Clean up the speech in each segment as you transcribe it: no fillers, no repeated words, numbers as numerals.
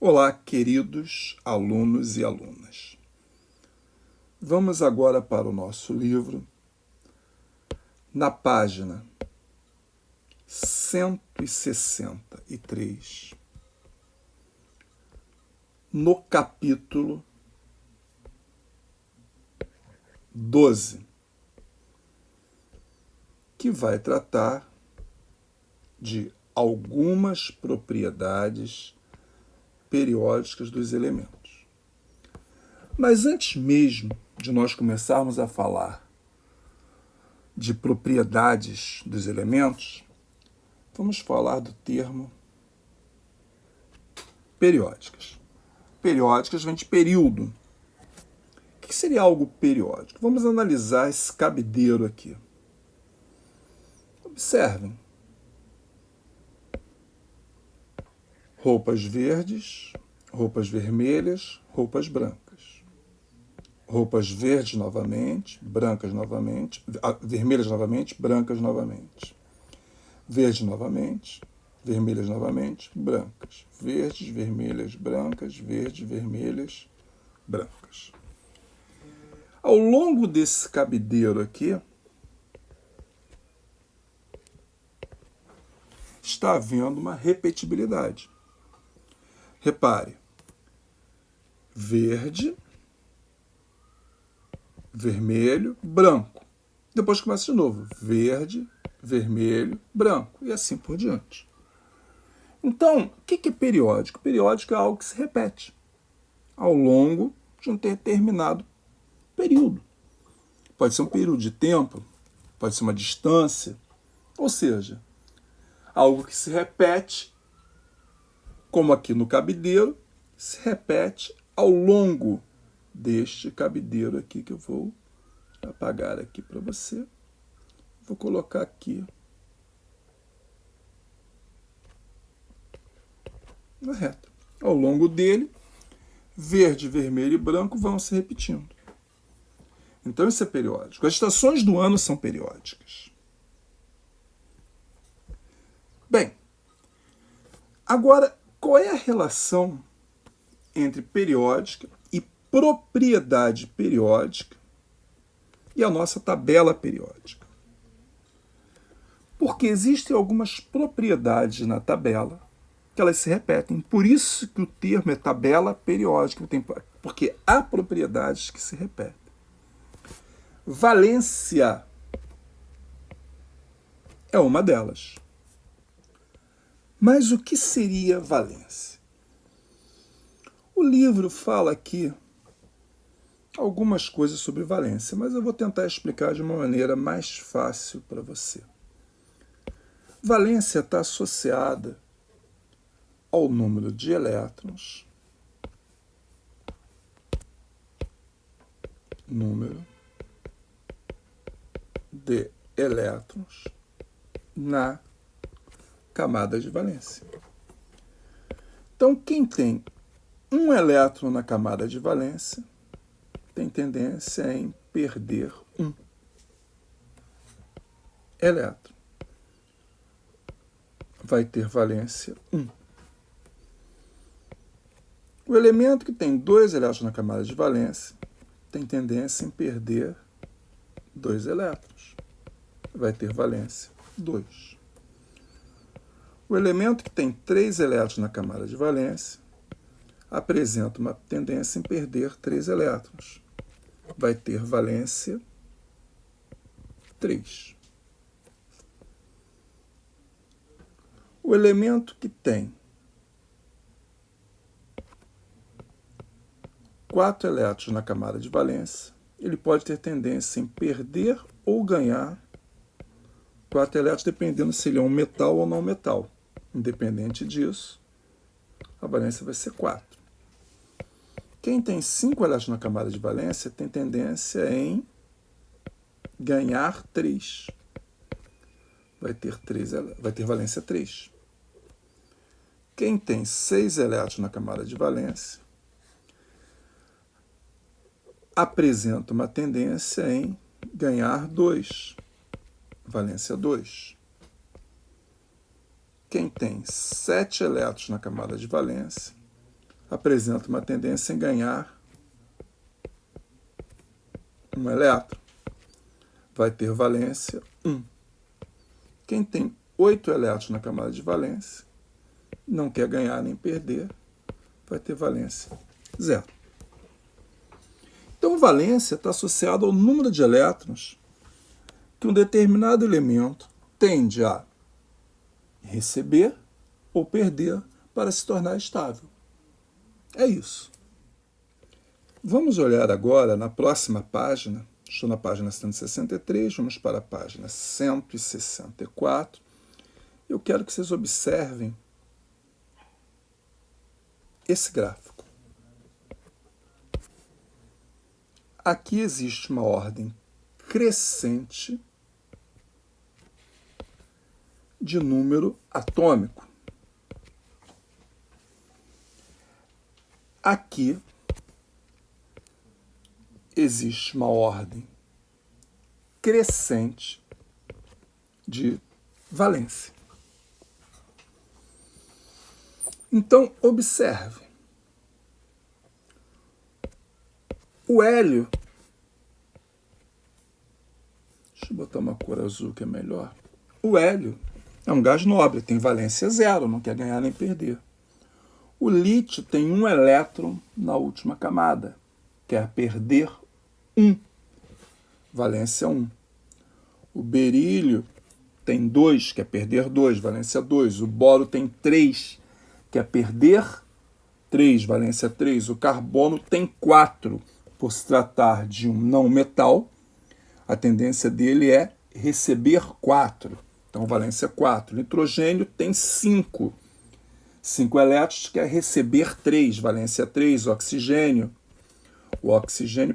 Olá, queridos alunos e alunas. Vamos agora para o nosso livro, na página 163, no capítulo 12, que vai tratar de algumas propriedades periódicas dos elementos. Mas antes mesmo de nós começarmos a falar de propriedades dos elementos, vamos falar do termo periódicas. Periódicas vem de período. O que seria algo periódico? Vamos analisar esse cabideiro aqui. Observem. Roupas verdes, roupas vermelhas, roupas brancas. Roupas verdes novamente, brancas novamente, vermelhas novamente, brancas novamente. Verdes novamente, vermelhas novamente, brancas. Verdes, vermelhas, brancas, verdes, vermelhas, brancas. Ao longo desse cabideiro aqui, está havendo uma repetibilidade. Repare, verde, vermelho, branco. Depois começa de novo, verde, vermelho, branco, e assim por diante. Então, o que é periódico? Periódico é algo que se repete ao longo de um determinado período. Pode ser um período de tempo, pode ser uma distância, ou seja, algo que se repete, como aqui no cabideiro, se repete ao longo deste cabideiro aqui, que eu vou apagar aqui para você. Vou colocar aqui na reta. Ao longo dele, verde, vermelho e branco vão se repetindo. Então isso é periódico. As estações do ano são periódicas. Bem, agora, qual é a relação entre periódica e propriedade periódica e a nossa tabela periódica? Porque existem algumas propriedades na tabela que elas se repetem. Por isso que o termo é tabela periódica, porque há propriedades que se repetem. Valência é uma delas. Mas o que seria valência? O livro fala aqui algumas coisas sobre valência, mas eu vou tentar explicar de uma maneira mais fácil para você. Valência está associada ao número de elétrons, na camada de valência. Então, quem tem um elétron na camada de valência tem tendência em perder um elétron. Vai ter valência 1. O elemento que tem 2 elétrons na camada de valência tem tendência em perder 2 elétrons. Vai ter valência 2. O elemento que tem 3 elétrons na camada de valência apresenta uma tendência em perder 3 elétrons. Vai ter valência 3. O elemento que tem 4 elétrons na camada de valência, ele pode ter tendência em perder ou ganhar 4 elétrons, dependendo se ele é um metal ou não metal. Independente disso, a valência vai ser 4. Quem tem 5 elétrons na camada de valência tem tendência em ganhar 3. Vai ter valência 3. Quem tem 6 elétrons na camada de valência apresenta uma tendência em ganhar 2. Valência 2. Quem tem 7 elétrons na camada de valência apresenta uma tendência em ganhar um elétron. Vai ter valência 1. Quem tem 8 elétrons na camada de valência, não quer ganhar nem perder, vai ter valência 0. Então, valência está associada ao número de elétrons que um determinado elemento tende a receber ou perder para se tornar estável. É isso. Vamos olhar agora na próxima página. Estou na página 163, vamos para a página 164. Eu quero que vocês observem esse gráfico. Aqui existe uma ordem crescente de número atômico. Aqui existe uma ordem crescente de valência. Então, observe. O hélio, deixa eu botar uma cor azul que é melhor. O hélio é um gás nobre, tem valência 0, não quer ganhar nem perder. O lítio tem 1 elétron na última camada, quer perder 1, valência 1. O berílio tem 2, quer perder 2, valência 2. O boro tem 3, quer perder 3, valência 3. O carbono tem 4, por se tratar de um não metal, a tendência dele é receber 4, então valência 4. O nitrogênio tem 5 elétrons, quer receber 3, valência 3. O oxigênio,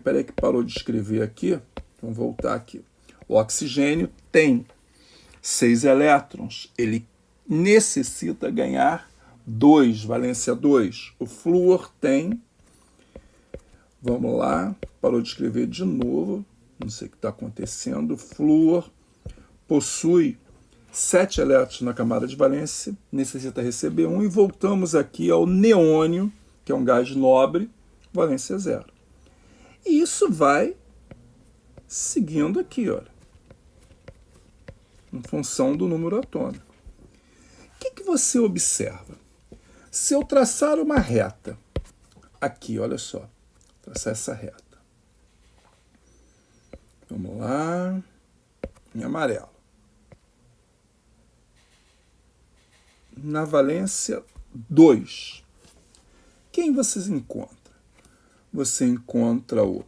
peraí que parou de escrever aqui, vamos voltar aqui. O oxigênio tem 6 elétrons, ele necessita ganhar 2, valência 2. O flúor tem, vamos lá, parou de escrever de novo, não sei o que está acontecendo. O flúor possui 7 elétrons na camada de valência, necessita receber 1, e voltamos aqui ao neônio, que é um gás nobre, valência 0. E isso vai seguindo aqui, olha, em função do número atômico. O que você observa? Se eu traçar uma reta, aqui, olha só, traçar essa reta. Vamos lá, em amarelo. Na valência 2, quem você encontra? Você encontra o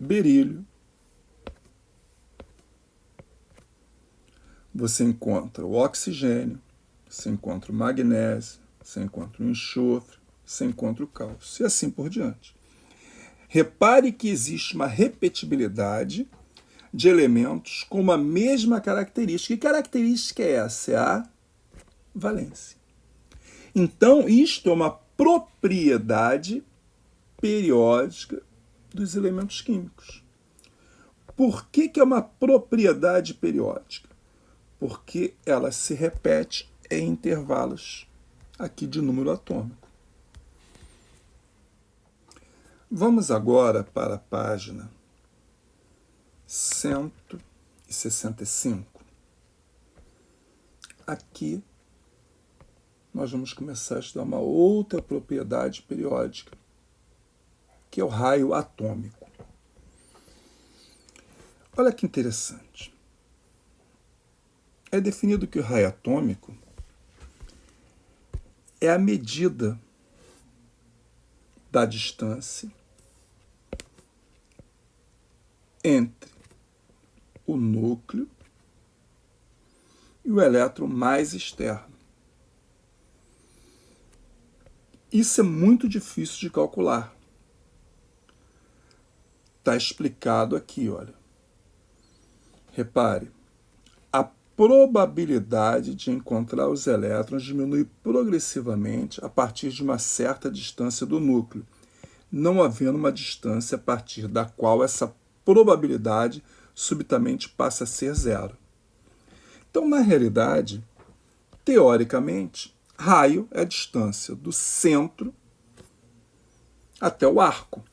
berílio, você encontra o oxigênio, você encontra o magnésio, você encontra o enxofre, você encontra o cálcio, e assim por diante. Repare que existe uma repetibilidade de elementos com uma mesma característica. Que característica é essa? É a valência. Então, isto é uma propriedade periódica dos elementos químicos. Por que é uma propriedade periódica? Porque ela se repete em intervalos aqui de número atômico. Vamos agora para a página 165. Aqui nós vamos começar a estudar uma outra propriedade periódica, que é o raio atômico. Olha que interessante. É definido que o raio atômico é a medida da distância entre o núcleo e o elétron mais externo. Isso é muito difícil de calcular. Está explicado aqui, olha. Repare, a probabilidade de encontrar os elétrons diminui progressivamente a partir de uma certa distância do núcleo, não havendo uma distância a partir da qual essa probabilidade subitamente passa a ser 0. Então, na realidade, teoricamente, Raio é a distância do centro até o arco.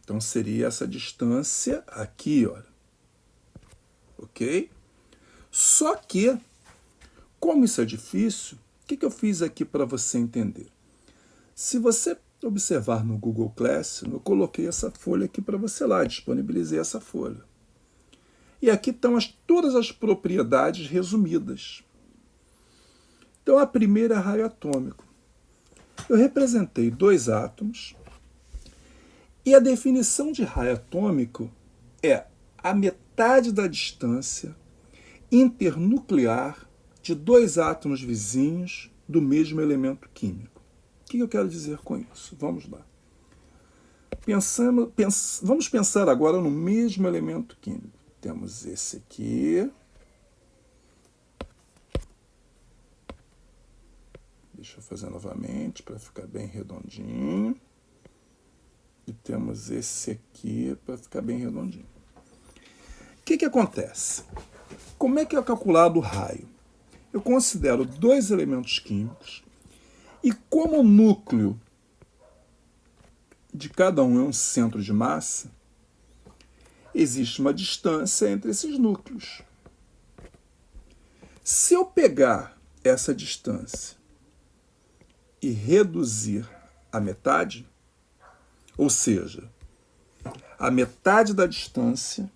Então seria essa distância aqui, olha. Ok? Só que, como isso é difícil, o que eu fiz aqui para você entender? Se você observar no Google Classroom, eu coloquei essa folha aqui para você lá, disponibilizei essa folha. E aqui estão todas as propriedades resumidas. Então a primeira é raio atômico. Eu representei 2 átomos e a definição de raio atômico é a metade da distância internuclear de 2 átomos vizinhos do mesmo elemento químico. O que eu quero dizer com isso? Vamos lá. Vamos pensar agora no mesmo elemento químico. Temos esse aqui. Deixa eu fazer novamente para ficar bem redondinho. E temos esse aqui para ficar bem redondinho. O que acontece? Como é que é calculado o raio? Eu considero 2 elementos químicos e como o núcleo de cada um é um centro de massa, existe uma distância entre esses núcleos. Se eu pegar essa distância e reduzir a metade, ou seja, a metade da distância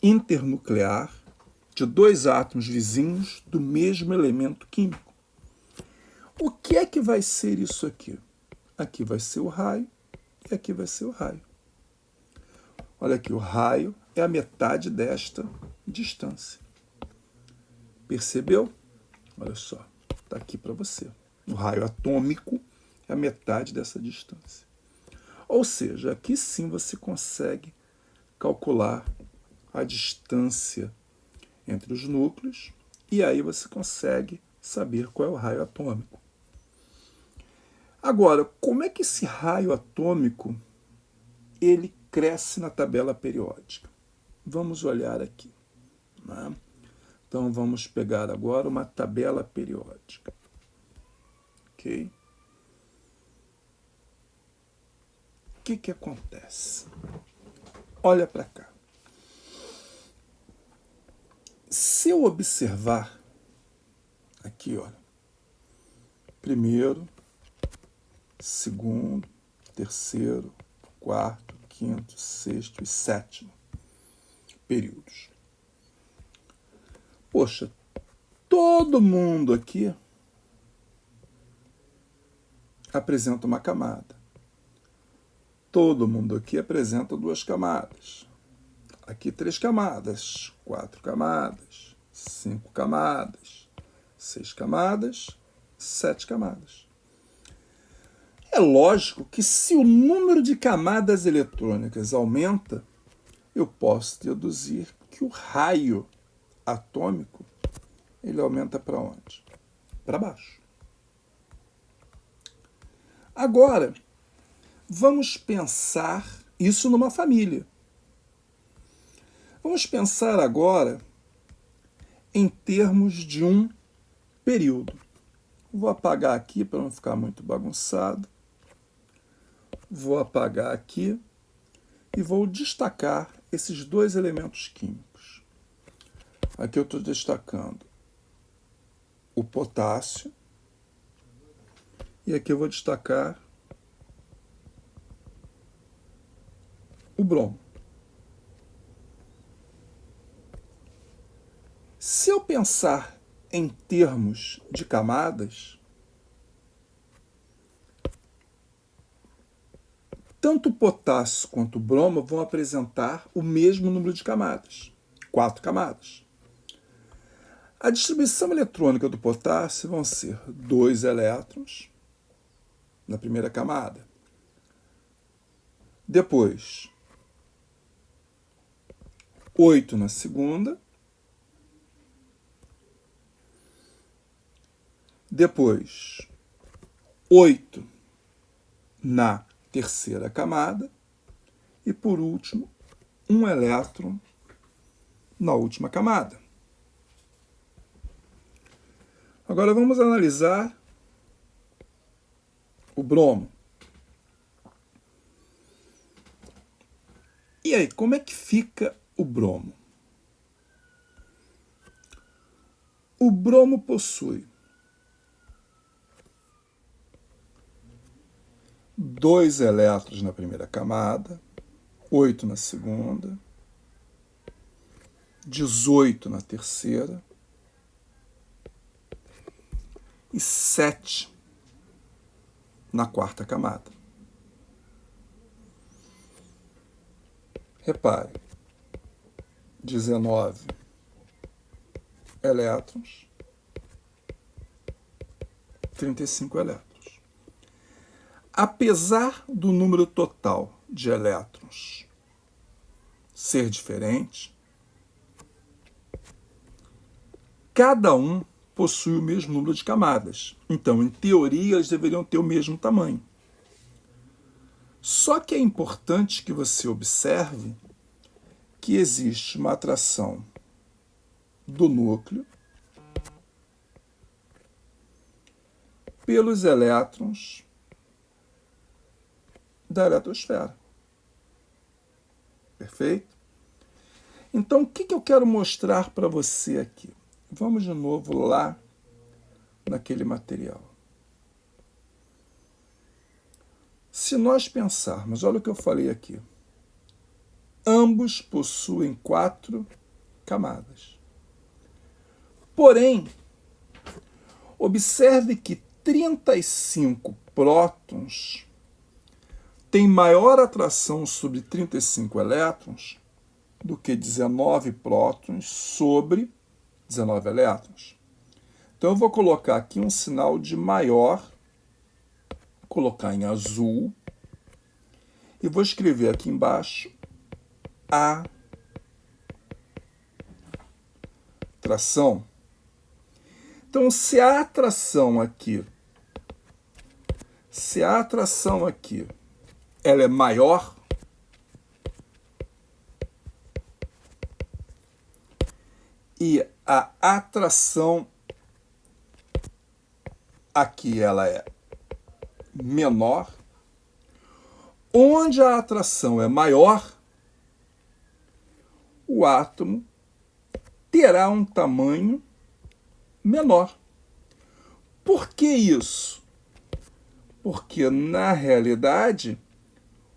internuclear de 2 átomos vizinhos do mesmo elemento químico. O que é que vai ser isso aqui? Aqui vai ser o raio e aqui vai ser o raio. Olha aqui, o raio é a metade desta distância. Percebeu? Olha só, está aqui para você. O raio atômico é a metade dessa distância. Ou seja, aqui sim você consegue calcular a distância entre os núcleos e aí você consegue saber qual é o raio atômico. Agora, como é que esse raio atômico ele cresce na tabela periódica? Vamos olhar aqui. Né? Então, vamos pegar agora uma tabela periódica. Ok? O que acontece? Olha para cá. Se eu observar aqui, olha, primeiro, segundo, terceiro, quarto, quinto, sexto e sétimo períodos. Poxa, todo mundo aqui apresenta uma camada. Todo mundo aqui apresenta 2 camadas. Aqui 3 camadas, 4 camadas, 5 camadas, 6 camadas, 7 camadas. É lógico que se o número de camadas eletrônicas aumenta, eu posso deduzir que o raio atômico ele aumenta para onde? Para baixo. Agora, vamos pensar isso numa família. Vamos pensar agora em termos de um período. Vou apagar aqui para não ficar muito bagunçado. Vou apagar aqui e vou destacar esses 2 elementos químicos. Aqui eu estou destacando o potássio e aqui eu vou destacar o bromo. Se eu pensar em termos de camadas, tanto o potássio quanto o bromo vão apresentar o mesmo número de camadas, 4 camadas. A distribuição eletrônica do potássio vão ser 2 elétrons na primeira camada. Depois, 8 na segunda. Depois, 8 na terceira camada. E, por último, 1 elétron na última camada. Agora vamos analisar o bromo. E aí, como é que fica o bromo? O bromo possui 2 elétrons na primeira camada, 8 na segunda, 18 na terceira e 7 na quarta camada. Repare, 19 elétrons, 35 elétrons. Apesar do número total de elétrons ser diferente, cada um possui o mesmo número de camadas. Então, em teoria, eles deveriam ter o mesmo tamanho. Só que é importante que você observe que existe uma atração do núcleo pelos elétrons da eletrosfera. Perfeito? Então, o que eu quero mostrar para você aqui? Vamos de novo lá naquele material. Se nós pensarmos, olha o que eu falei aqui. Ambos possuem 4 camadas. Porém, observe que 35 prótons têm maior atração sobre 35 elétrons do que 19 prótons sobre 19 elétrons. Então eu vou colocar aqui um sinal de maior, vou colocar em azul, e vou escrever aqui embaixo a atração. Então, se a atração aqui, ela é maior, e a atração aqui ela é menor, onde a atração é maior, o átomo terá um tamanho menor. Por que isso? Porque, na realidade,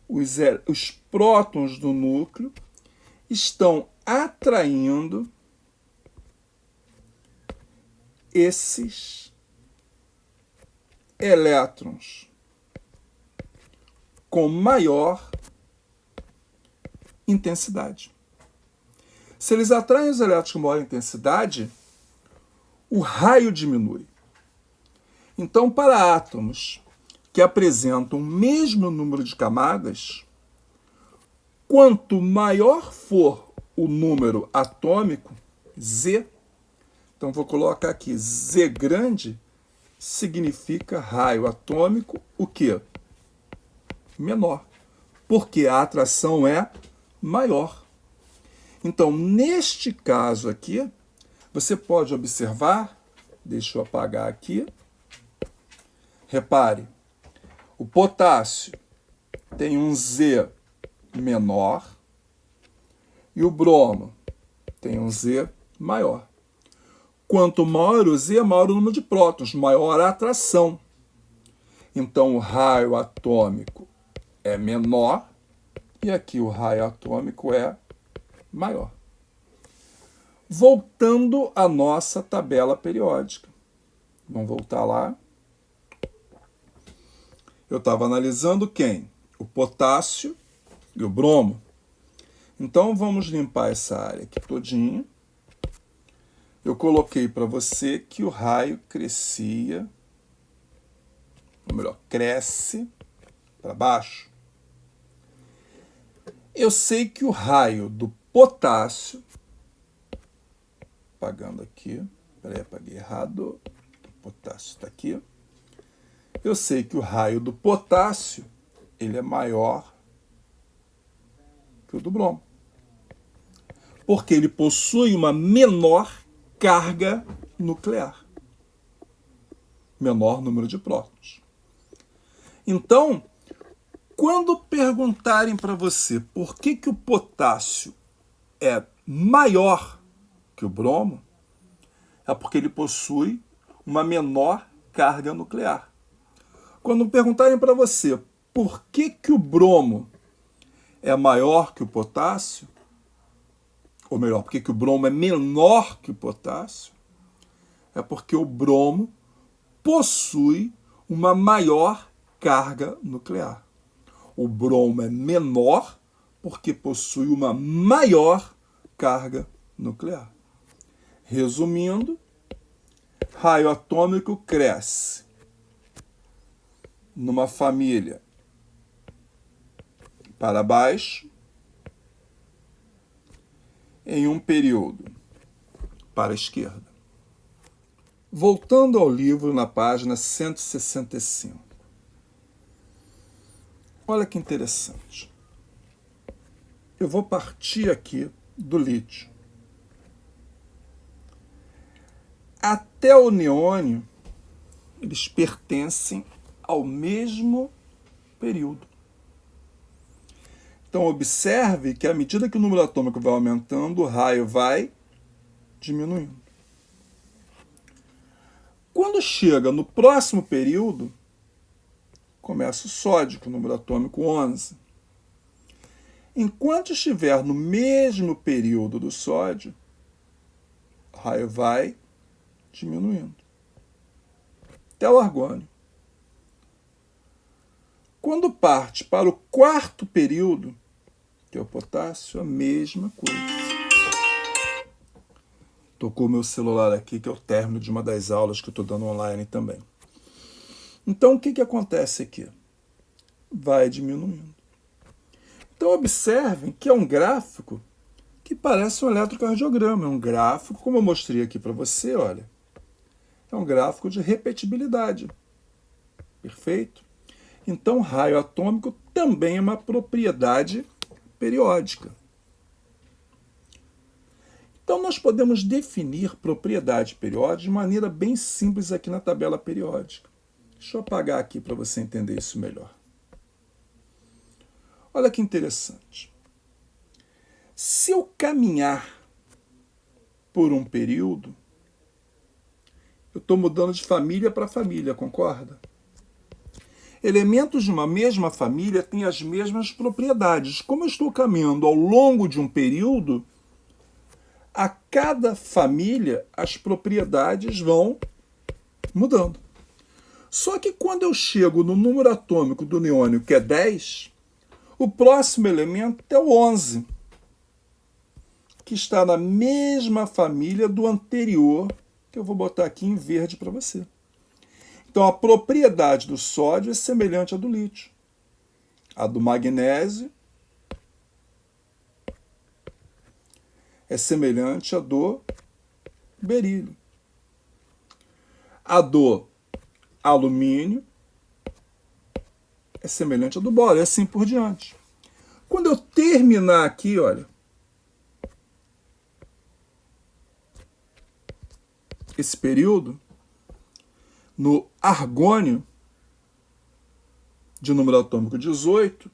os prótons do núcleo estão atraindo esses elétrons com maior intensidade. Se eles atraem os elétrons com maior intensidade, o raio diminui. Então, para átomos que apresentam o mesmo número de camadas, quanto maior for o número atômico, Z, então vou colocar aqui Z grande, significa raio atômico, o quê? Menor. Porque a atração é maior. Então, neste caso aqui, você pode observar, deixa eu apagar aqui, repare, o potássio tem um Z menor e o bromo tem um Z maior. Quanto maior o Z, maior o número de prótons, maior a atração. Então, o raio atômico é menor e aqui o raio atômico é maior. Voltando à nossa tabela periódica. Vamos voltar lá. Eu estava analisando quem? O potássio e o bromo. Então, vamos limpar essa área aqui todinha. Eu coloquei para você que o raio crescia, ou melhor, cresce para baixo. Eu sei que o raio do potássio, apagando aqui, peraí, apaguei errado, o potássio está aqui. Eu sei que o raio do potássio, ele é maior que o do bromo. Porque ele possui uma menor carga nuclear. Menor número de prótons. Então, quando perguntarem para você por que o potássio é maior que o bromo, é porque ele possui uma menor carga nuclear. Quando perguntarem para você por que o bromo é maior que o potássio, ou melhor, por que o bromo é menor que o potássio, é porque o bromo possui uma maior carga nuclear. O bromo é menor porque possui uma maior carga nuclear. Resumindo, raio atômico cresce numa família para baixo, em um período para a esquerda. Voltando ao livro na página 165. Olha que interessante. Eu vou partir aqui do lítio. Até o neônio, eles pertencem ao mesmo período. Então, observe que à medida que o número atômico vai aumentando, o raio vai diminuindo. Quando chega no próximo período, começa o sódio, com o número atômico 11. Enquanto estiver no mesmo período do sódio, o raio vai diminuindo. Até o argônio. Quando parte para o quarto período, que é o potássio, a mesma coisa. Tocou meu celular aqui, que é o término de uma das aulas que eu estou dando online também. Então, o que acontece aqui? Vai diminuindo. Então, observem que é um gráfico que parece um eletrocardiograma. É um gráfico, como eu mostrei aqui para você, olha. É um gráfico de repetibilidade. Perfeito? Então, raio atômico também é uma propriedade periódica. Então, nós podemos definir propriedade periódica de maneira bem simples aqui na tabela periódica. Deixa eu apagar aqui para você entender isso melhor. Olha que interessante. Se eu caminhar por um período, eu estou mudando de família para família, concorda? Elementos de uma mesma família têm as mesmas propriedades. Como eu estou caminhando ao longo de um período, a cada família as propriedades vão mudando. Só que quando eu chego no número atômico do neônio, que é 10, o próximo elemento é o 11, que está na mesma família do anterior, que eu vou botar aqui em verde para você. Então, a propriedade do sódio é semelhante à do lítio. A do magnésio é semelhante à do berílio. A do alumínio é semelhante à do bório, e assim por diante. Quando eu terminar aqui, olha, esse período, no argônio, de número atômico 18,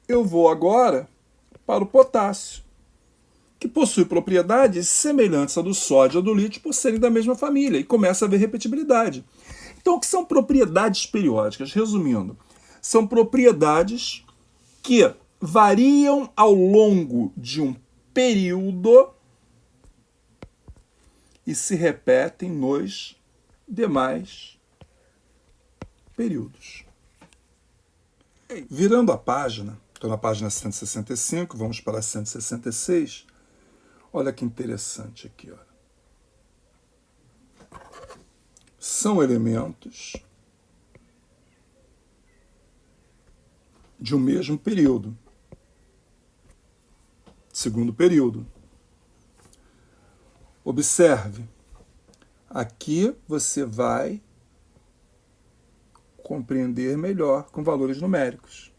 eu vou agora para o potássio, que possui propriedades semelhantes à do sódio e à do lítio por serem da mesma família, e começa a haver repetibilidade. Então, o que são propriedades periódicas? Resumindo, são propriedades que variam ao longo de um período e se repetem nos demais períodos. Virando a página, estou na página 165, vamos para a 166. Olha que interessante aqui. Olha. São elementos de um mesmo período. Segundo período. Observe. Aqui você vai compreender melhor com valores numéricos.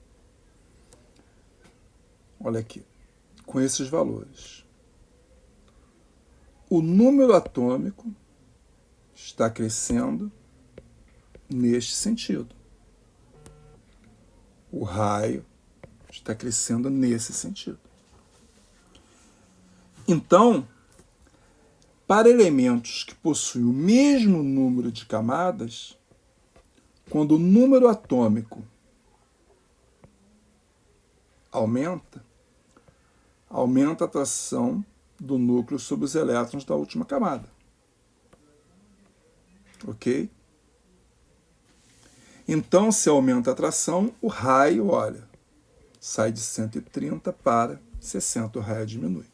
Olha aqui. Com esses valores. O número atômico está crescendo neste sentido. O raio está crescendo nesse sentido. Então, para elementos que possuem o mesmo número de camadas, quando o número atômico aumenta a atração do núcleo sobre os elétrons da última camada. Ok? Então, se aumenta a atração, o raio, olha, sai de 130 para 60, o raio diminui.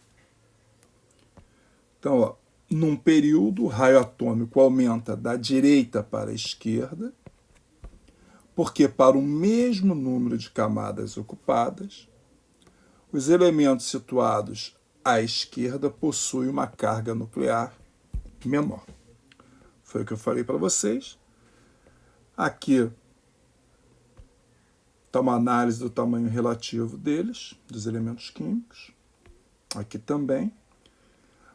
Então, ó, num período, o raio atômico aumenta da direita para a esquerda, porque para o mesmo número de camadas ocupadas, os elementos situados à esquerda possuem uma carga nuclear menor. Foi o que eu falei para vocês. Aqui está uma análise do tamanho relativo deles, dos elementos químicos. Aqui também.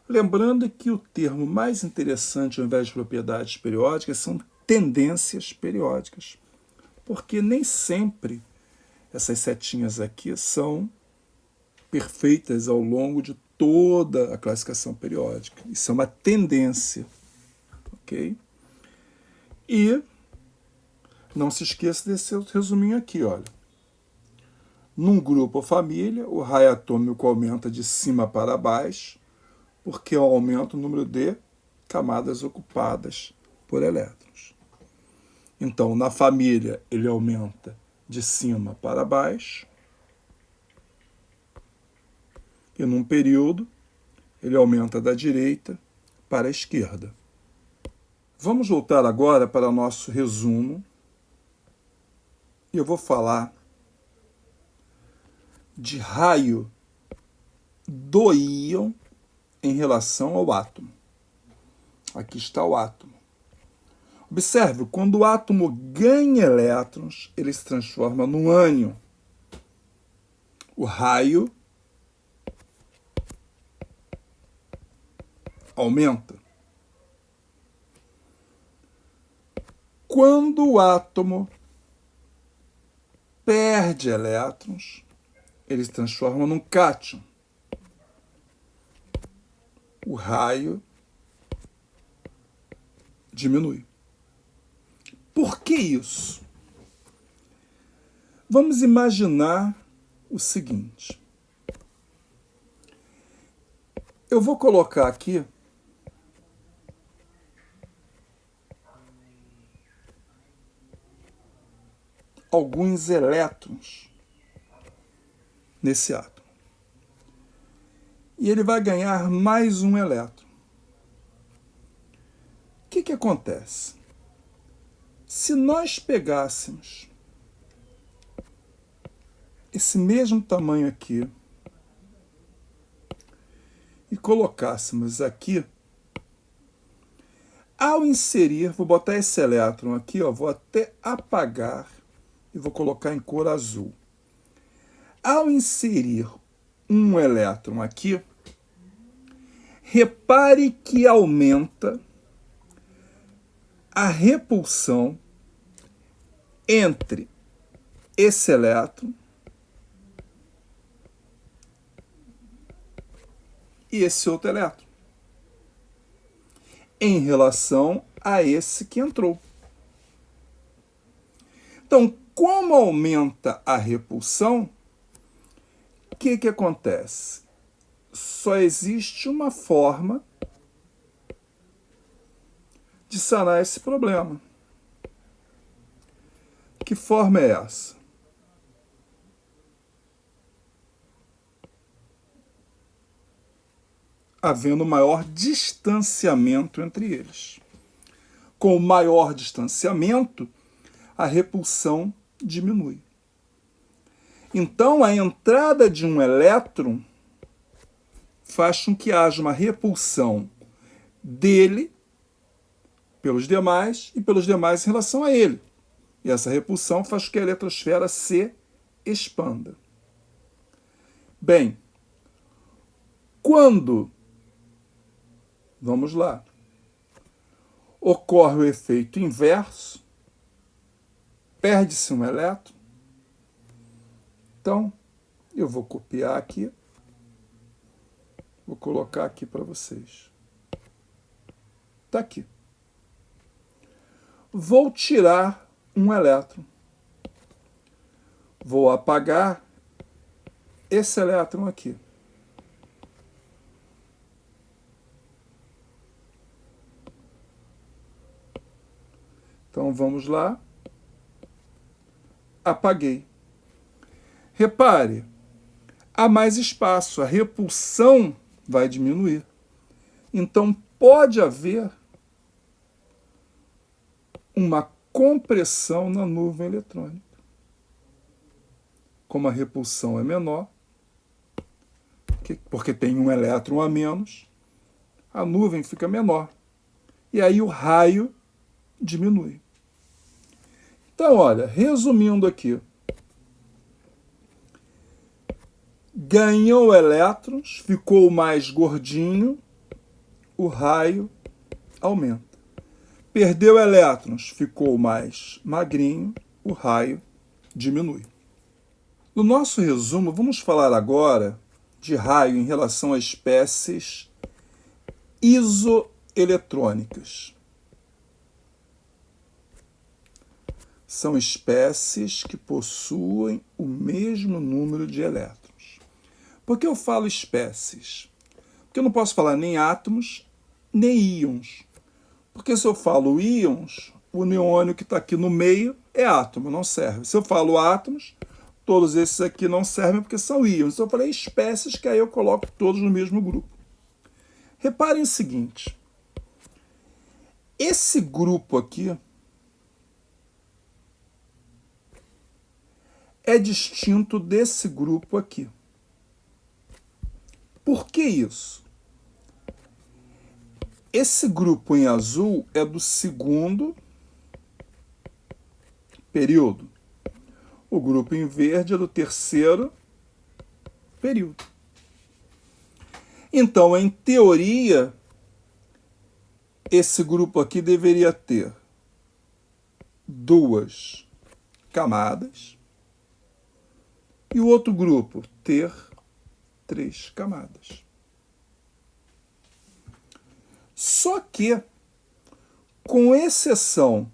Lembrando que o termo mais interessante, ao invés de propriedades periódicas, são tendências periódicas. Porque nem sempre essas setinhas aqui são perfeitas ao longo de toda a classificação periódica. Isso é uma tendência. Ok? E não se esqueça desse outro resuminho aqui, olha. Num grupo ou família, o raio atômico aumenta de cima para baixo, porque aumenta o número de camadas ocupadas por elétrons. Então, na família, ele aumenta de cima para baixo. E num período, ele aumenta da direita para a esquerda. Vamos voltar agora para o nosso resumo. E eu vou falar de raio do íon em relação ao átomo. Aqui está o átomo. Observe, quando o átomo ganha elétrons, ele se transforma num ânion. O raio aumenta. Quando o átomo perde elétrons, ele se transforma num cátion. O raio diminui. Por que isso? Vamos imaginar o seguinte. Eu vou colocar aqui alguns elétrons nesse átomo. E ele vai ganhar mais um elétron. O que acontece? Se nós pegássemos esse mesmo tamanho aqui e colocássemos aqui, ao inserir, vou botar esse elétron aqui, ó, vou até apagar e vou colocar em cor azul. Ao inserir um elétron aqui, repare que aumenta a repulsão entre esse elétron e esse outro elétron, em relação a esse que entrou. Então, como aumenta a repulsão, o que acontece? Só existe uma forma de sanar esse problema. Que forma é essa? Havendo maior distanciamento entre eles. Com o maior distanciamento, a repulsão diminui. Então, a entrada de um elétron faz com que haja uma repulsão dele pelos demais e pelos demais em relação a ele. E essa repulsão faz com que a eletrosfera se expanda. Bem, quando, vamos lá, ocorre o efeito inverso, perde-se um elétron, Então, eu vou copiar aqui, vou colocar aqui para vocês. Está aqui. Vou tirar um elétron. Vou apagar esse elétron aqui. Então, vamos lá. Apaguei. Repare, há mais espaço, a repulsão vai diminuir. Então, pode haver uma compressão na nuvem eletrônica. Como a repulsão é menor, porque tem um elétron a menos, a nuvem fica menor. E aí o raio diminui. Então, olha, resumindo aqui, ganhou elétrons, ficou mais gordinho, o raio aumenta. Perdeu elétrons, ficou mais magrinho, o raio diminui. No nosso resumo, vamos falar agora de raio em relação a espécies isoeletrônicas. São espécies que possuem o mesmo número de elétrons. Por que eu falo espécies? Porque eu não posso falar nem átomos, nem íons. Porque se eu falo íons, o neônio que está aqui no meio é átomo, não serve. Se eu falo átomos, todos esses aqui não servem porque são íons. Então eu falei espécies, que aí eu coloco todos no mesmo grupo. Reparem o seguinte. Esse grupo aqui é distinto desse grupo aqui. Por que isso? Esse grupo em azul é do segundo período. O grupo em verde é do terceiro período. Então, em teoria, esse grupo aqui deveria ter 2 camadas e o outro grupo ter 3 camadas. Só que, com exceção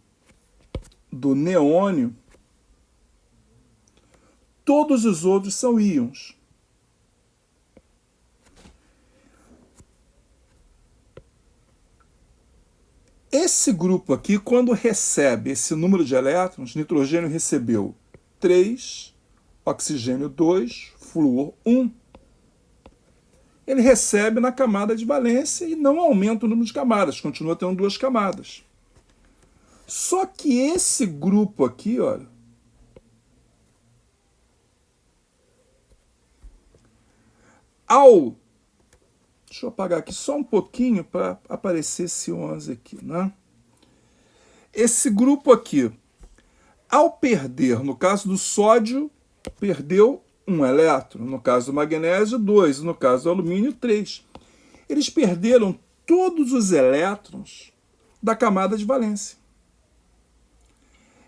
do neônio, todos os outros são íons. Esse grupo aqui, quando recebe esse número de elétrons, nitrogênio recebeu 3, oxigênio 2, flúor 1. Ele recebe na camada de valência e não aumenta o número de camadas, continua tendo 2 camadas. Só que esse grupo aqui, olha, deixa eu apagar aqui só um pouquinho para aparecer esse 11 aqui, né? Esse grupo aqui, ao perder, no caso do sódio, perdeu 1 elétron, no caso do magnésio, 2, no caso do alumínio, 3. Eles perderam todos os elétrons da camada de valência.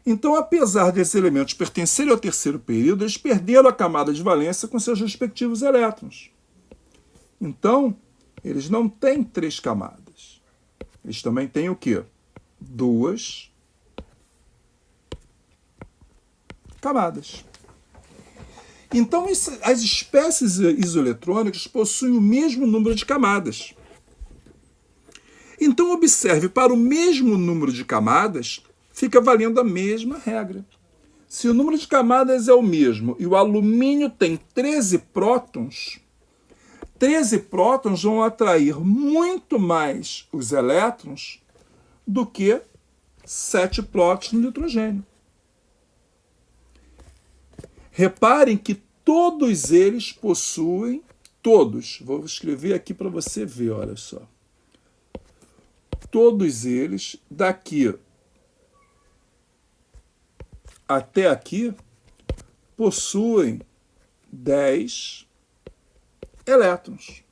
Então, apesar desses elementos pertencerem ao terceiro período, eles perderam a camada de valência com seus respectivos elétrons. Então, eles não têm 3 camadas. Eles também têm o quê? 2 camadas. Então, as espécies isoeletrônicas possuem o mesmo número de camadas. Então, observe, para o mesmo número de camadas, fica valendo a mesma regra. Se o número de camadas é o mesmo e o alumínio tem 13 prótons, 13 prótons vão atrair muito mais os elétrons do que 7 prótons no nitrogênio. Reparem que todos eles possuem, vou escrever aqui para você ver, olha só. Todos eles, daqui até aqui, possuem 10 elétrons.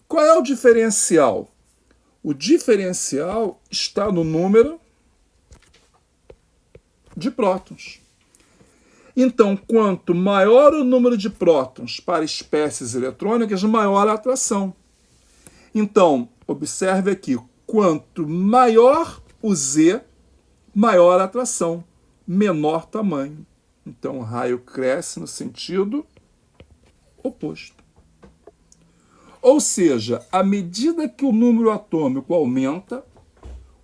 Qual é o diferencial? O diferencial está no número de prótons. Então, quanto maior o número de prótons para espécies eletrônicas, maior a atração. Então, observe aqui, quanto maior o Z, maior a atração, menor tamanho. Então, o raio cresce no sentido oposto. Ou seja, à medida que o número atômico aumenta,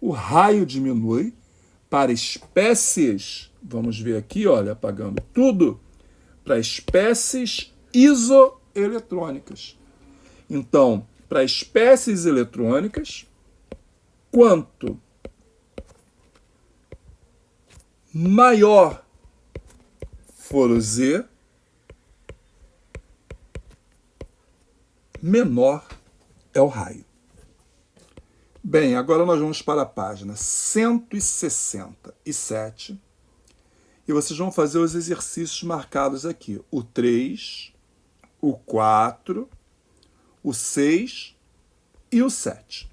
o raio diminui para espécies, vamos ver aqui, olha, apagando tudo, para espécies isoeletrônicas. Então, para espécies eletrônicas, quanto maior for o Z, menor é o raio. Bem, agora nós vamos para a página 167 e vocês vão fazer os exercícios marcados aqui. O 3, o 4, o 6 e o 7.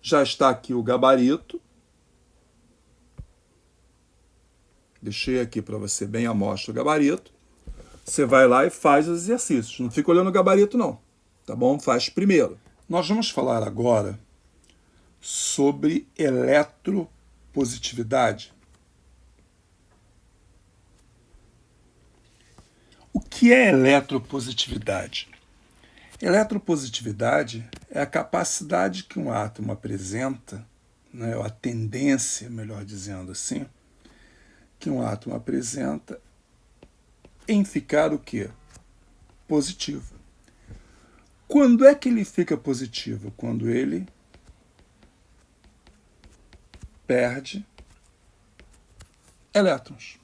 Já está aqui o gabarito. Deixei aqui para você bem à mostra o gabarito. Você vai lá e faz os exercícios. Não fica olhando o gabarito, não. Tá bom? Faz primeiro. Nós vamos falar agora sobre eletropositividade. O que é eletropositividade? Eletropositividade é a capacidade que um átomo apresenta, né, a tendência, melhor dizendo assim, que um átomo apresenta em ficar o quê? Positivo. Quando é que ele fica positivo? Quando ele perde elétrons.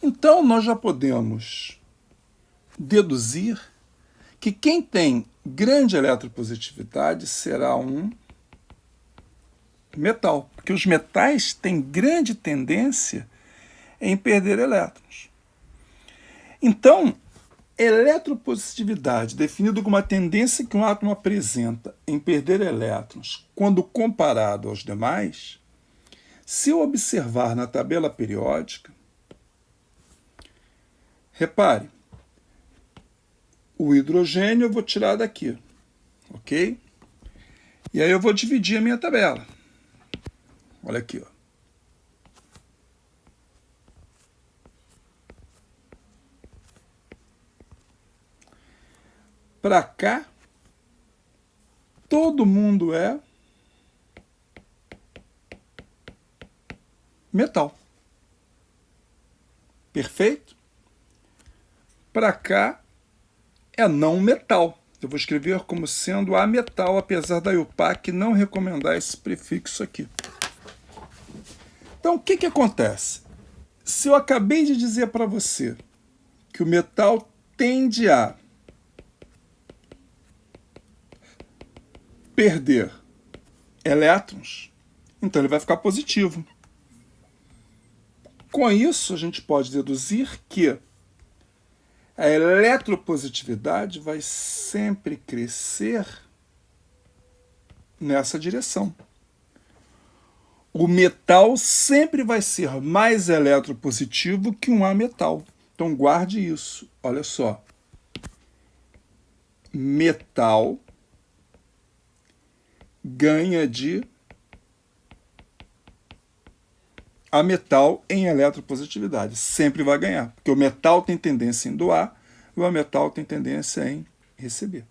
Então, nós já podemos deduzir que quem tem grande eletropositividade será um metal, porque os metais têm grande tendência em perder elétrons. Então, eletropositividade, definido como a tendência que um átomo apresenta em perder elétrons quando comparado aos demais, se eu observar na tabela periódica, repare, o hidrogênio eu vou tirar daqui, ok? E aí eu vou dividir a minha tabela. Olha aqui, ó. Para cá, todo mundo é metal. Perfeito? Para cá é não metal. Eu vou escrever como sendo ametal, apesar da IUPAC não recomendar esse prefixo aqui. Então, o que acontece? Se eu acabei de dizer para você que o metal tende a perder elétrons, então ele vai ficar positivo. Com isso, a gente pode deduzir que a eletropositividade vai sempre crescer nessa direção. O metal sempre vai ser mais eletropositivo que um ametal. Então guarde isso. Olha só. Metal ganha de ametal em eletropositividade. Sempre vai ganhar. Porque o metal tem tendência em doar e o ametal tem tendência em receber.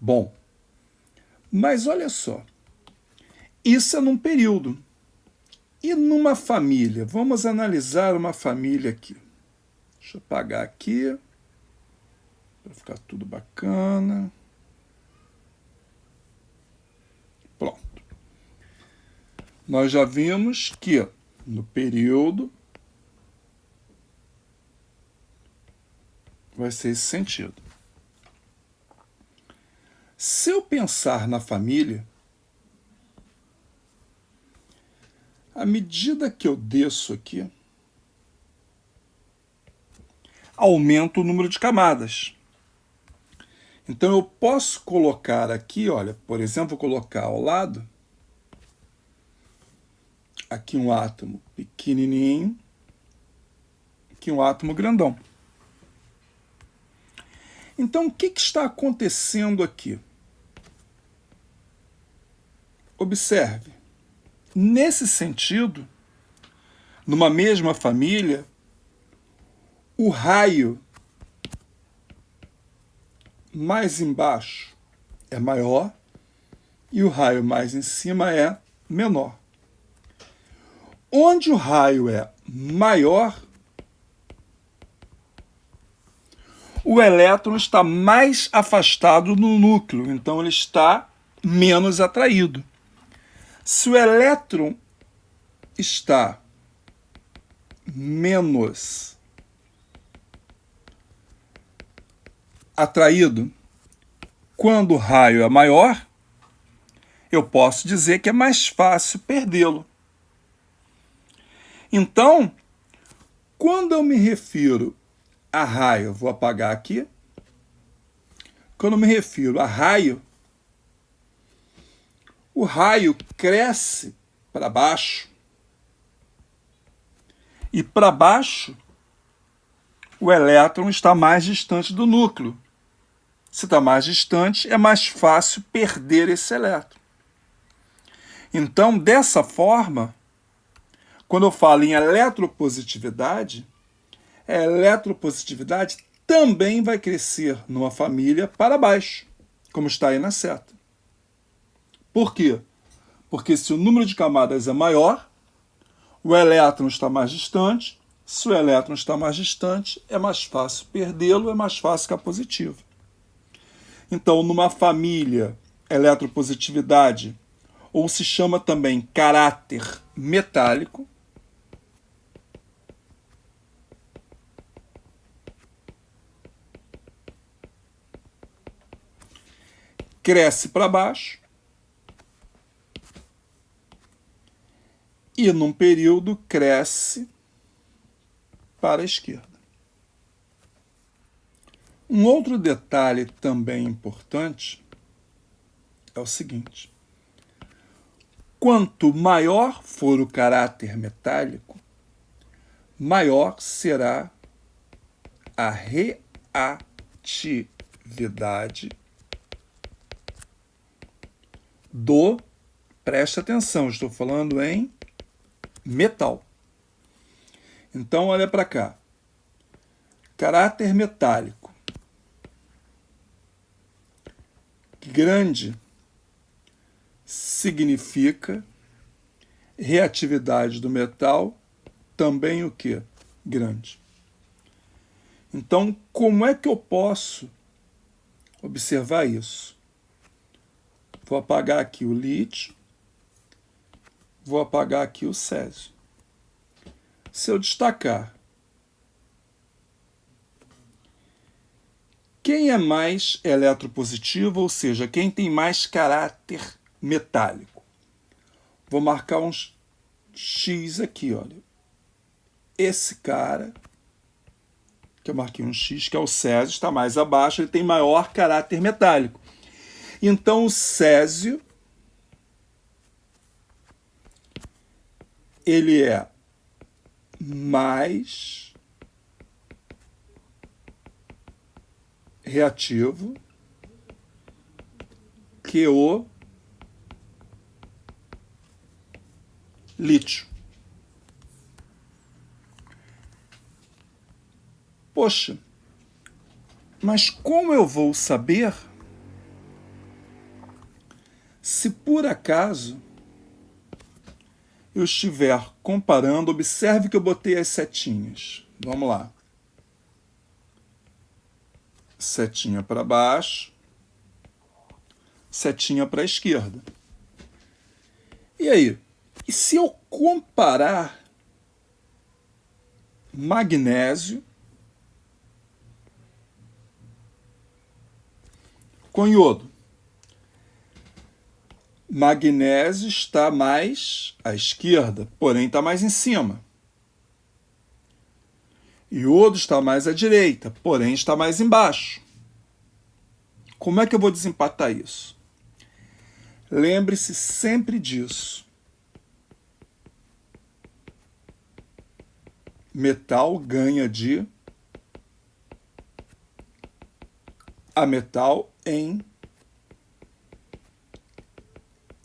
Bom, mas olha só. Isso é num período. E numa família? Vamos analisar uma família aqui. Deixa eu apagar aqui, para ficar tudo bacana. Pronto. Nós já vimos que no período vai ser esse sentido. Se eu pensar na família, à medida que eu desço aqui, aumenta o número de camadas. Então eu posso colocar aqui, olha, por exemplo, vou colocar ao lado aqui um átomo pequenininho, aqui um átomo grandão. Então, o que está acontecendo aqui? Observe. Nesse sentido, numa mesma família, o raio mais embaixo é maior e o raio mais em cima é menor. Onde o raio é maior, o elétron está mais afastado do núcleo, então ele está menos atraído. Se o elétron está menos atraído, quando o raio é maior, eu posso dizer que é mais fácil perdê-lo. Então, quando eu me refiro a raio, vou apagar aqui. Quando eu me refiro a raio, o raio cresce para baixo. E para baixo, o elétron está mais distante do núcleo. Se está mais distante, é mais fácil perder esse elétron. Então, dessa forma, quando eu falo em eletropositividade, a eletropositividade também vai crescer numa família para baixo, como está aí na seta. Por quê? Porque se o número de camadas é maior, o elétron está mais distante. Se o elétron está mais distante, é mais fácil perdê-lo, é mais fácil ficar positivo. Então, numa família, eletropositividade, ou se chama também caráter metálico, cresce para baixo e, num período, cresce para a esquerda. Um outro detalhe também importante é o seguinte: quanto maior for o caráter metálico, maior será a reatividade do, preste atenção, estou falando em metal. Então, olha para cá. Caráter metálico. Grande significa reatividade do metal, também o quê? Grande. Então, como é que eu posso observar isso? Vou apagar aqui o lítio, vou apagar aqui o césio. Se eu destacar quem é mais eletropositivo, ou seja, quem tem mais caráter metálico, vou marcar um X aqui, olha. Esse cara, que eu marquei um X, que é o césio, está mais abaixo, ele tem maior caráter metálico. Então, o césio, ele é mais reativo que o lítio. Poxa, mas como eu vou saber se por acaso eu estiver comparando? Observe que eu botei as setinhas. Vamos lá. Setinha para baixo, setinha para a esquerda. E aí? E se eu comparar magnésio com iodo? Magnésio está mais à esquerda, porém está mais em cima. Iodo está mais à direita, porém está mais embaixo. Como é que eu vou desempatar isso? Lembre-se sempre disso. metal ganha de ametal em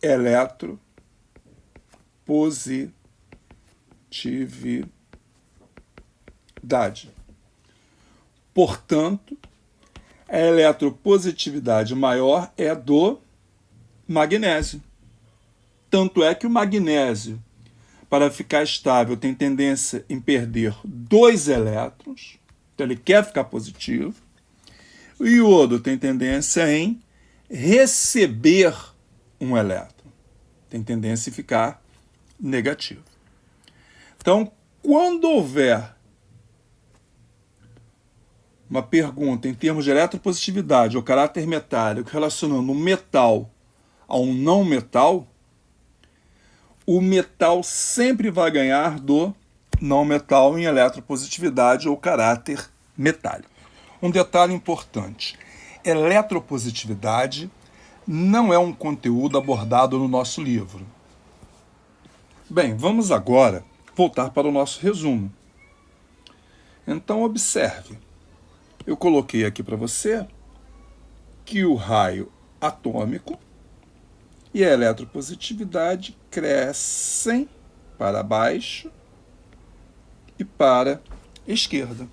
eletropositividade. Portanto, a eletropositividade maior é do magnésio. Tanto é que o magnésio, para ficar estável, tem tendência em perder 2 elétrons, então ele quer ficar positivo. O iodo tem tendência em receber um elétron, tem tendência em ficar negativo. Então, quando houver uma pergunta em termos de eletropositividade ou caráter metálico relacionando um metal a um não metal, o metal sempre vai ganhar do não metal em eletropositividade ou caráter metálico. Um detalhe importante: eletropositividade não é um conteúdo abordado no nosso livro. Bem, vamos agora voltar para o nosso resumo. Então, observe. Eu coloquei aqui para você que o raio atômico e a eletropositividade crescem para baixo e para a esquerda.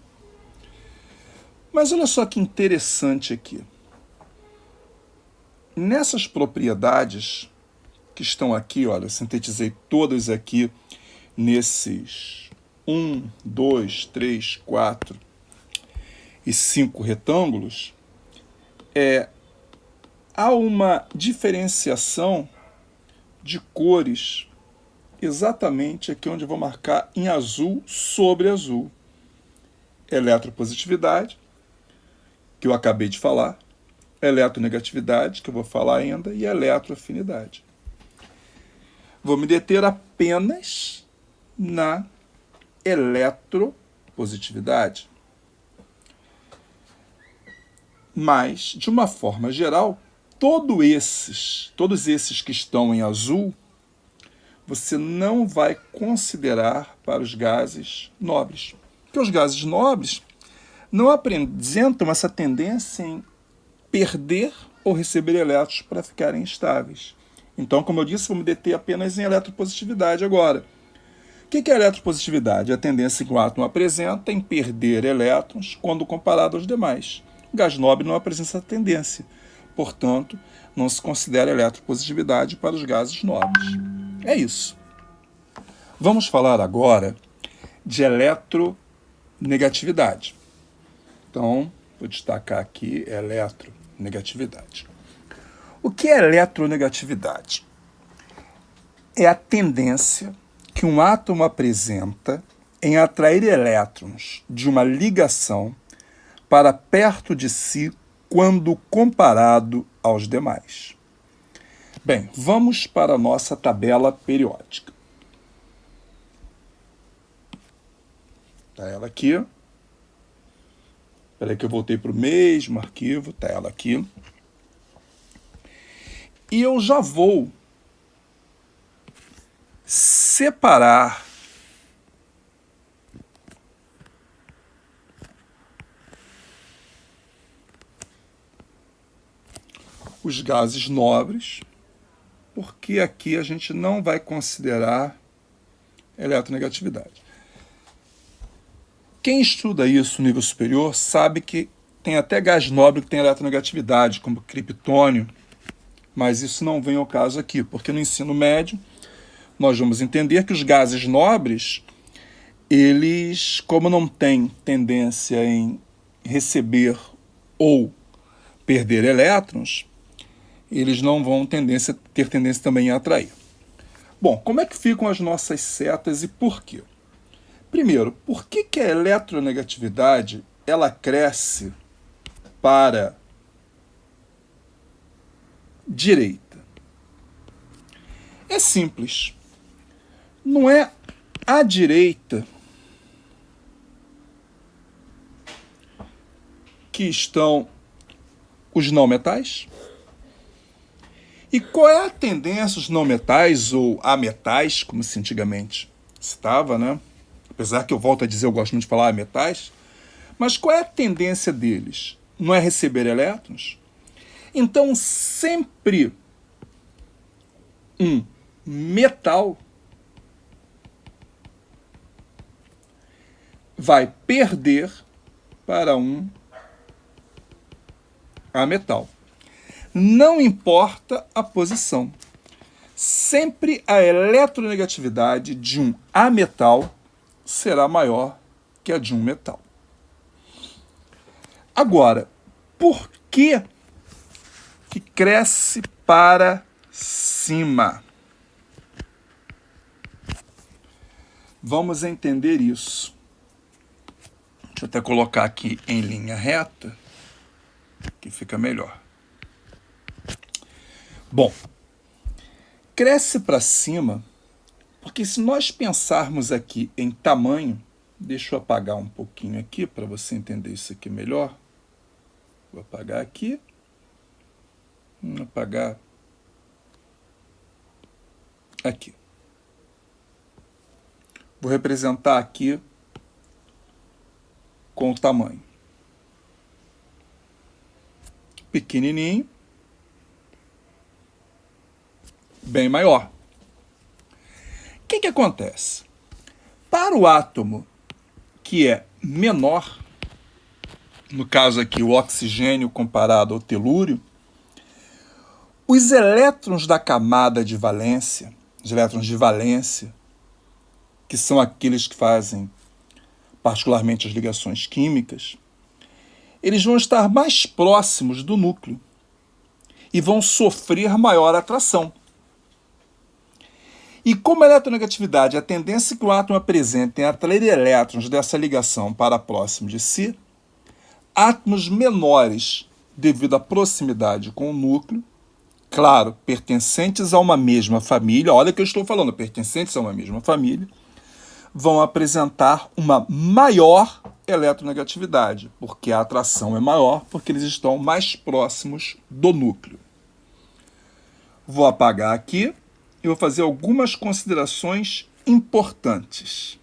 Mas olha só que interessante aqui. Nessas propriedades que estão aqui, olha, eu sintetizei todas aqui nesses 1, 2, 3, 4 e 5 retângulos, há uma diferenciação de cores exatamente aqui onde eu vou marcar em azul sobre azul. Eletropositividade, que eu acabei de falar, eletronegatividade, que eu vou falar ainda, e eletroafinidade. Vou me deter apenas na eletropositividade. Mas, de uma forma geral, todos esses que estão em azul, você não vai considerar para os gases nobres. Porque os gases nobres não apresentam essa tendência em perder ou receber elétrons para ficarem estáveis. Então, como eu disse, vou me deter apenas em eletropositividade agora. O que é eletropositividade? É a tendência que o átomo apresenta em perder elétrons quando comparado aos demais. O gás nobre não apresenta essa tendência. Portanto, não se considera eletropositividade para os gases nobres. É isso. Vamos falar agora de eletronegatividade. Então, vou destacar aqui eletronegatividade. O que é eletronegatividade? É a tendência que um átomo apresenta em atrair elétrons de uma ligação para perto de si quando comparado aos demais. Bem, vamos para a nossa tabela periódica. Está ela aqui. Espera aí que eu voltei para o mesmo arquivo. Está ela aqui. E eu já vou separar os gases nobres, porque aqui a gente não vai considerar eletronegatividade. Quem estuda isso no nível superior sabe que tem até gás nobre que tem eletronegatividade, como criptônio, mas isso não vem ao caso aqui, porque no ensino médio nós vamos entender que os gases nobres, eles, como não têm tendência em receber ou perder elétrons, eles não vão ter tendência também a atrair. Bom, como é que ficam as nossas setas e por quê? Primeiro, por que a eletronegatividade ela cresce para direita? É simples. Não é à direita que estão os não metais? E qual é a tendência dos não metais, ou ametais, como se antigamente citava, né? apesar que eu volto a dizer, eu gosto muito de falar metais, mas qual é a tendência deles? Não é receber elétrons? Então, sempre um metal vai perder para um ametal. Não importa a posição. Sempre a eletronegatividade de um ametal será maior que a de um metal. Agora, por que cresce para cima? Vamos entender isso. Deixa eu até colocar aqui em linha reta, que fica melhor. Bom, cresce para cima, porque se nós pensarmos aqui em tamanho, deixa eu apagar um pouquinho aqui para você entender isso aqui melhor. Vou apagar aqui. Apagar aqui. Vou representar aqui com o tamanho. Pequenininho. Bem maior. O que acontece? Para o átomo que é menor, no caso aqui o oxigênio comparado ao telúrio, os elétrons da camada de valência, os elétrons de valência, que são aqueles que fazem particularmente as ligações químicas, eles vão estar mais próximos do núcleo e vão sofrer maior atração. E como a eletronegatividade é a tendência que o átomo apresenta em atrair elétrons dessa ligação para próximo de si, átomos menores, devido à proximidade com o núcleo, claro, pertencentes a uma mesma família, olha o que eu estou falando, pertencentes a uma mesma família, vão apresentar uma maior eletronegatividade, porque a atração é maior, porque eles estão mais próximos do núcleo. Vou apagar aqui e vou fazer algumas considerações importantes.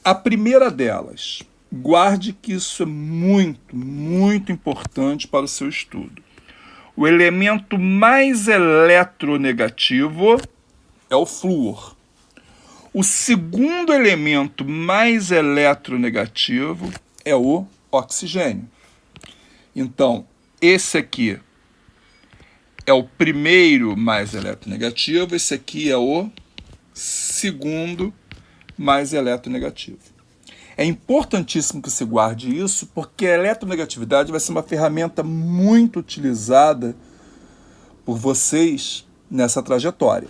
A primeira delas, guarde que isso é muito, muito importante para o seu estudo. O elemento mais eletronegativo é o flúor. O segundo elemento mais eletronegativo é o oxigênio. Então, esse aqui é o primeiro mais eletronegativo, esse aqui é o segundo mais eletronegativo. É importantíssimo que você guarde isso, porque a eletronegatividade vai ser uma ferramenta muito utilizada por vocês nessa trajetória.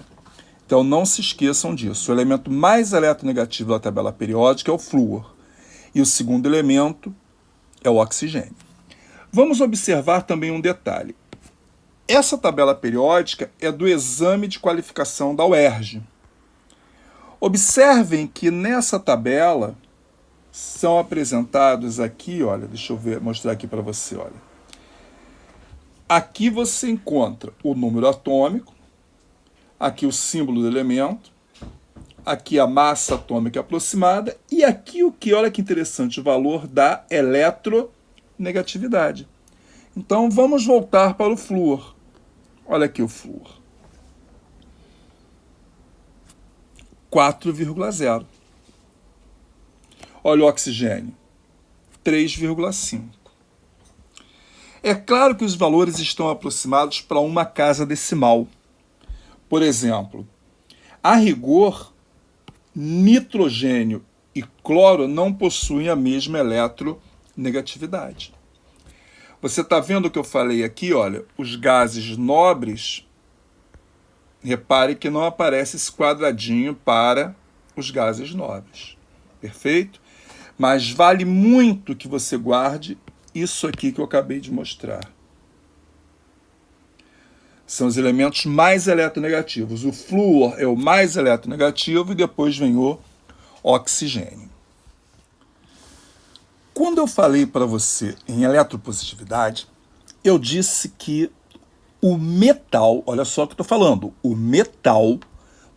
Então não se esqueçam disso. O elemento mais eletronegativo da tabela periódica é o flúor. E o segundo elemento é o oxigênio. Vamos observar também um detalhe. Essa tabela periódica é do exame de qualificação da UERJ. Observem que nessa tabela são apresentados aqui, olha, deixa eu mostrar aqui para você, olha. Aqui você encontra o número atômico, aqui o símbolo do elemento, aqui a massa atômica aproximada e aqui o que, olha que interessante, o valor da eletronegatividade. Então vamos voltar para o flúor. Olha aqui o flúor. 4,0. Olha o oxigênio. 3,5. É claro que os valores estão aproximados para uma casa decimal. Por exemplo, a rigor, nitrogênio e cloro não possuem a mesma eletronegatividade. Você está vendo o que eu falei aqui? Olha, os gases nobres, repare que não aparece esse quadradinho para os gases nobres. Perfeito? Mas vale muito que você guarde isso aqui que eu acabei de mostrar. São os elementos mais eletronegativos. O flúor é o mais eletronegativo e depois vem o oxigênio. Quando eu falei para você em eletropositividade, eu disse que o metal, olha só o que eu estou falando, o metal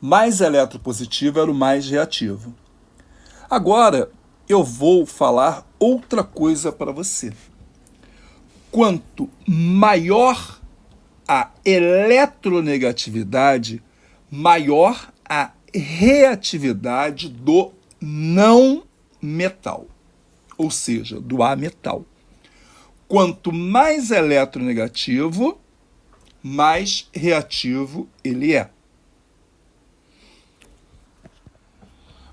mais eletropositivo era o mais reativo. Agora eu vou falar outra coisa para você. Quanto maior a eletronegatividade, maior a reatividade do não metal, ou seja, do ametal. Quanto mais eletronegativo, mais reativo ele é.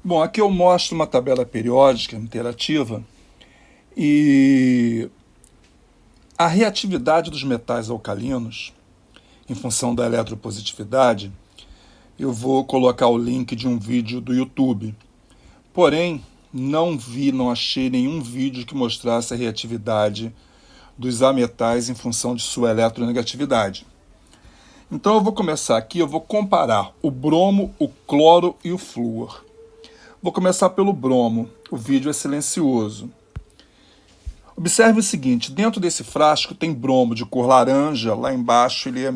Bom, aqui eu mostro uma tabela periódica interativa e a reatividade dos metais alcalinos, em função da eletropositividade, eu vou colocar o link de um vídeo do YouTube. Porém, não achei nenhum vídeo que mostrasse a reatividade dos ametais em função de sua eletronegatividade. Então eu vou começar aqui, eu vou comparar o bromo, o cloro e o flúor. Vou começar pelo bromo, o vídeo é silencioso. Observe o seguinte, dentro desse frasco tem bromo de cor laranja, lá embaixo ele é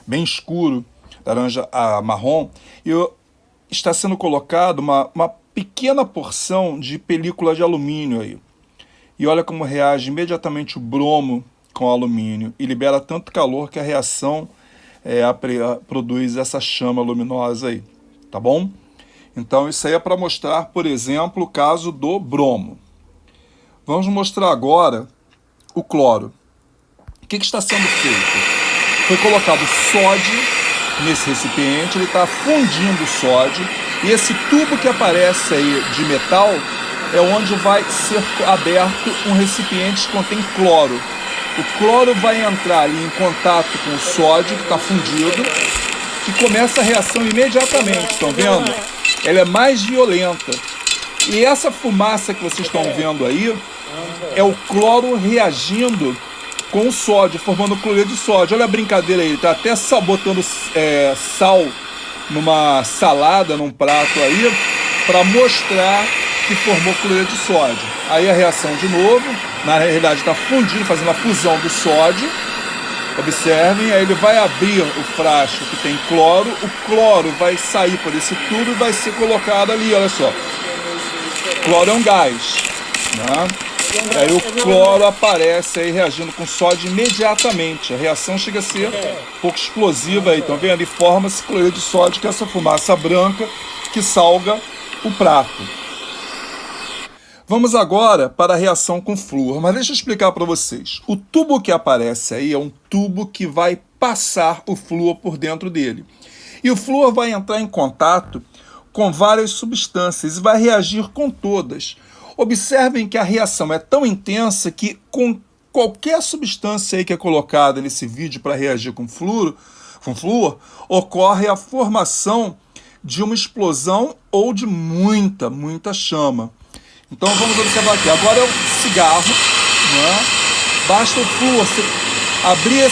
bem escuro, laranja a marrom, e está sendo colocado uma pequena porção de película de alumínio aí. E olha como reage imediatamente o bromo com o alumínio e libera tanto calor que a reação produz essa chama luminosa aí, tá bom? Então isso aí é para mostrar, por exemplo, o caso do bromo. Vamos mostrar agora o cloro. O que está sendo feito? Foi colocado sódio nesse recipiente, ele está fundindo o sódio, e esse tubo que aparece aí de metal é onde vai ser aberto um recipiente que contém cloro. O cloro vai entrar ali em contato com o sódio que está fundido e começa a reação imediatamente, estão vendo? Ela é mais violenta. E essa fumaça que vocês estão vendo aí é o cloro reagindo com o sódio, formando cloreto de sódio. Olha a brincadeira aí, ele está até botando sal numa salada, num prato aí, para mostrar que formou cloreto de sódio. Aí a reação de novo, na realidade está fundindo, fazendo a fusão do sódio. Observem, aí ele vai abrir o frasco que tem cloro, o cloro vai sair por esse tubo e vai ser colocado ali, olha só. Cloro é um gás, né? E aí o cloro aparece aí reagindo com sódio imediatamente. A reação chega a ser um pouco explosiva aí, estão vendo? E forma-se cloreto de sódio, que é essa fumaça branca que salga o prato. Vamos agora para a reação com flúor, mas deixa eu explicar para vocês. O tubo que aparece aí é um tubo que vai passar o flúor por dentro dele. E o flúor vai entrar em contato com várias substâncias e vai reagir com todas. Observem que a reação é tão intensa que com qualquer substância aí que é colocada nesse vídeo para reagir com flúor, ocorre a formação de uma explosão ou de muita muita então vamos observar aqui. Agora é o cigarro, né? Basta o flúor, você abrir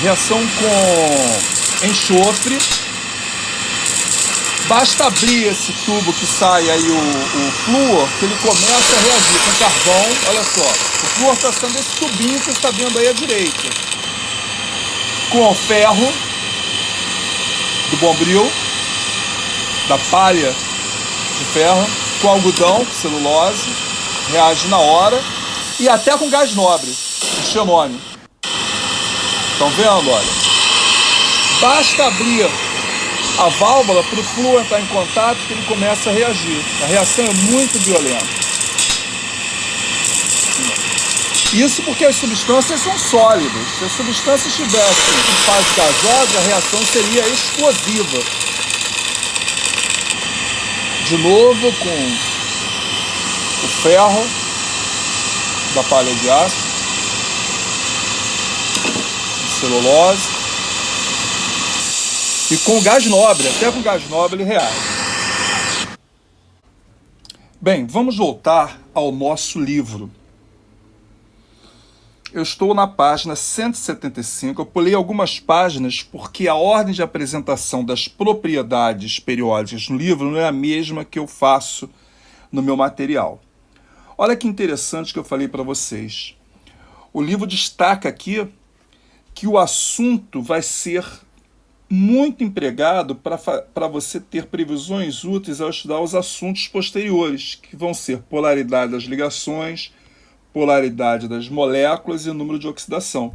reação com enxofre. Basta abrir esse tubo que sai aí o flúor, que ele começa a reagir com carvão. Olha só, o flúor está sendo esse tubinho que você está vendo aí à direita. Com o ferro do bombril, da palha de ferro, com algodão, celulose, reage na hora, e até com gás nobre, o xenônio. Estão vendo, olha? Basta abrir a válvula para o flúor entrar em contato que ele começa a reagir. A reação é muito violenta. Isso porque as substâncias são sólidas. Se as substâncias estivessem em fase gasosa, a reação seria explosiva. De novo com o ferro da palha de aço, celulose, e com gás nobre, até com gás nobre ele reage. Bem, vamos voltar ao nosso livro. Eu estou na página 175, eu pulei algumas páginas porque a ordem de apresentação das propriedades periódicas no livro não é a mesma que eu faço no meu material. Olha que interessante que eu falei para vocês. O livro destaca aqui que o assunto vai ser muito empregado para você ter previsões úteis ao estudar os assuntos posteriores, que vão ser polaridade das ligações, polaridade das moléculas e número de oxidação.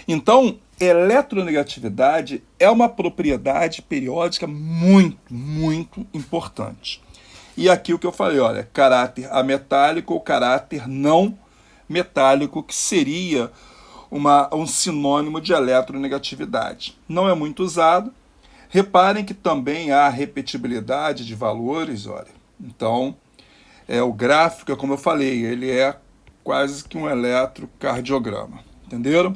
Então, eletronegatividade é uma propriedade periódica muito, muito importante. E aqui o que eu falei, olha, caráter ametálico ou caráter não metálico, que seria um sinônimo de eletronegatividade. Não é muito usado. Reparem que também há repetibilidade de valores, olha. Então, o gráfico, é como eu falei, ele é quase que um eletrocardiograma. Entenderam?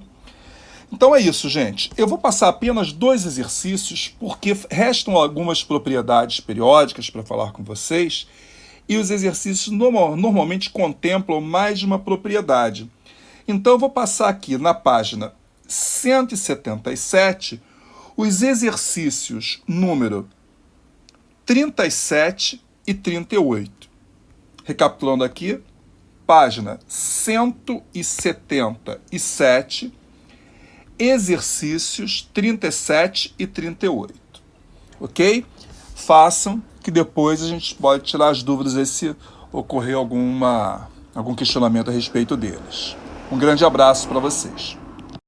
Então é isso, gente. Eu vou passar apenas 2 exercícios, porque restam algumas propriedades periódicas para falar com vocês, e os exercícios normalmente contemplam mais de uma propriedade. Então eu vou passar aqui na página 177 os exercícios número 37 e 38. Recapitulando aqui, página 177, exercícios 37 e 38. Ok? Façam, que depois a gente pode tirar as dúvidas se ocorrer algum questionamento a respeito deles. Um grande abraço para vocês.